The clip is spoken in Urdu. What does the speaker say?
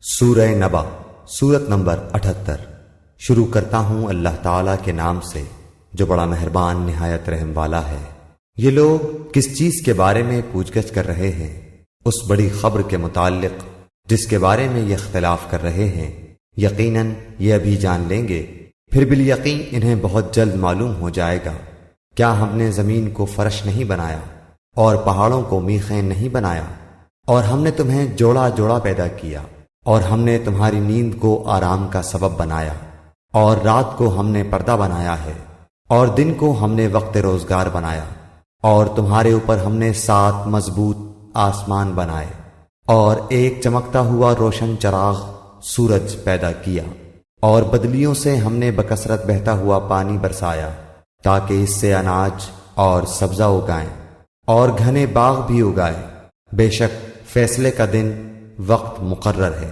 سورہ نبا سورت نمبر 78۔ شروع کرتا ہوں اللہ تعالیٰ کے نام سے جو بڑا مہربان نہایت رحم والا ہے۔ یہ لوگ کس چیز کے بارے میں پوچھ گچھ کر رہے ہیں؟ اس بڑی خبر کے متعلق جس کے بارے میں یہ اختلاف کر رہے ہیں۔ یقیناً یہ ابھی جان لیں گے، پھر بالیقین انہیں بہت جلد معلوم ہو جائے گا۔ کیا ہم نے زمین کو فرش نہیں بنایا اور پہاڑوں کو میخیں نہیں بنایا؟ اور ہم نے تمہیں جوڑا جوڑا پیدا کیا، اور ہم نے تمہاری نیند کو آرام کا سبب بنایا، اور رات کو ہم نے پردہ بنایا ہے، اور دن کو ہم نے وقت روزگار بنایا، اور تمہارے اوپر ہم نے 7 مضبوط آسمان بنائے، اور ایک چمکتا ہوا روشن چراغ سورج پیدا کیا، اور بدلیوں سے ہم نے بکثرت بہتا ہوا پانی برسایا تاکہ اس سے اناج اور سبزہ اگائیں اور گھنے باغ بھی اگائے۔ بے شک فیصلے کا دن وقت مقرر ہے۔